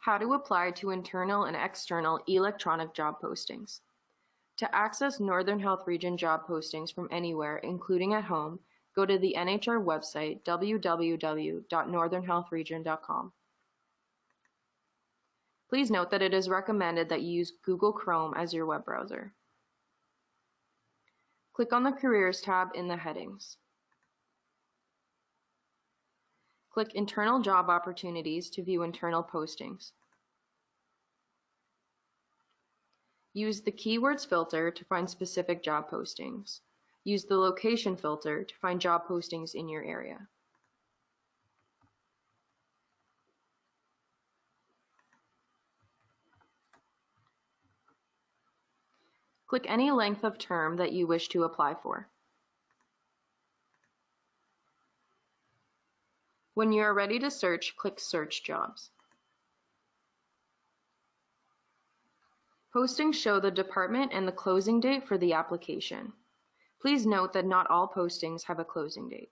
How to apply to internal and external electronic job postings. To access Northern Health Region job postings from anywhere, including at home, go to the NHR website www.northernhealthregion.com. Please note that it is recommended that you use Google Chrome as your web browser. Click on the Careers tab in the headings. Click Internal Job Opportunities to view internal postings. Use the Keywords filter to find specific job postings. Use the Location filter to find job postings in your area. Click any length of term that you wish to apply for. When you are ready to search, click Search Jobs. Postings show the department and the closing date for the application. Please note that not all postings have a closing date.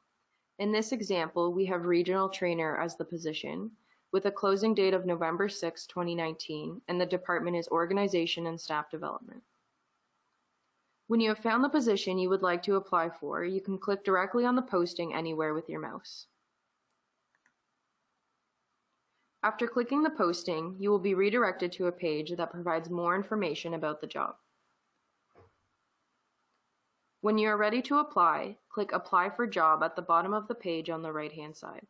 In this example, we have Regional Trainer as the position, with a closing date of November 6, 2019, and the department is Organization and Staff Development. When you have found the position you would like to apply for, you can click directly on the posting anywhere with your mouse. After clicking the posting, you will be redirected to a page that provides more information about the job. When you are ready to apply, click Apply for Job at the bottom of the page on the right-hand side.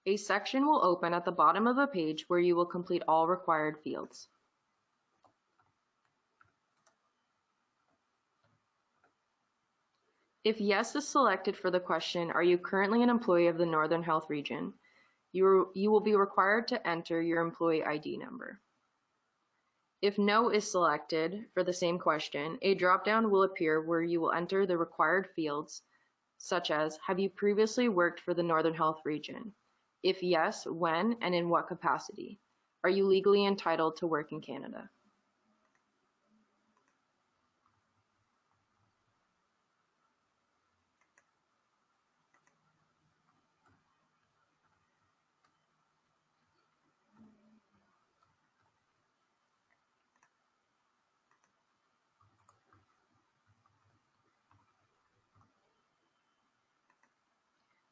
A section will open at the bottom of the page where you will complete all required fields. If yes is selected for the question, "Are you currently an employee of the Northern Health Region?" you will be required to enter your employee ID number. If no is selected for the same question, a drop-down will appear where you will enter the required fields, such as, have you previously worked for the Northern Health Region? If yes, when and in what capacity? Are you legally entitled to work in Canada?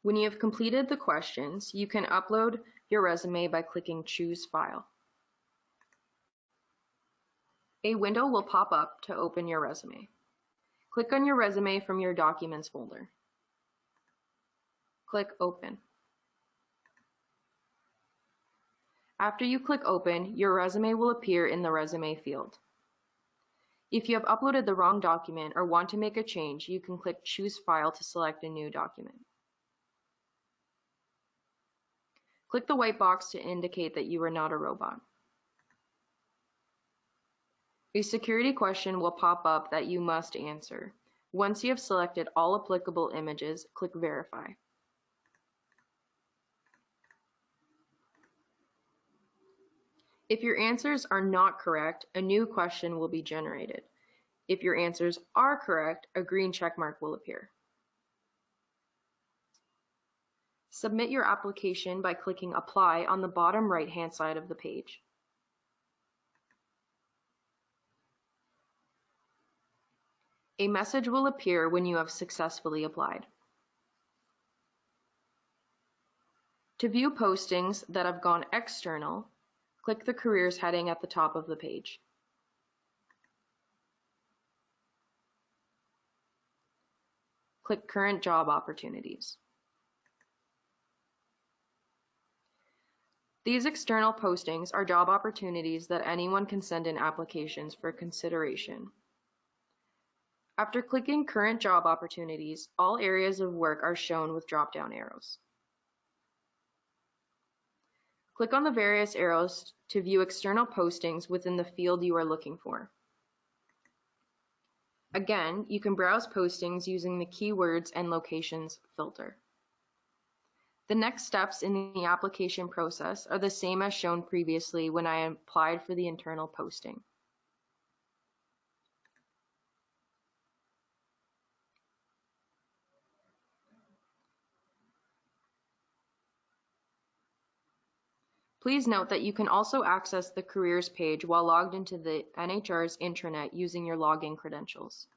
When you have completed the questions, you can upload your resume by clicking Choose File. A window will pop up to open your resume. Click on your resume from your Documents folder. Click Open. After you click Open, your resume will appear in the Resume field. If you have uploaded the wrong document or want to make a change, you can click Choose File to select a new document. Click the white box to indicate that you are not a robot. A security question will pop up that you must answer. Once you have selected all applicable images, click Verify. If your answers are not correct, a new question will be generated. If your answers are correct, a green check mark will appear. Submit your application by clicking Apply on the bottom right-hand side of the page. A message will appear when you have successfully applied. To view postings that have gone external, click the Careers heading at the top of the page. Click Current Job Opportunities. These external postings are job opportunities that anyone can send in applications for consideration. After clicking Current Job Opportunities, all areas of work are shown with drop-down arrows. Click on the various arrows to view external postings within the field you are looking for. Again, you can browse postings using the Keywords and Locations filter. The next steps in the application process are the same as shown previously when I applied for the internal posting. Please note that you can also access the careers page while logged into the NHR's intranet using your login credentials.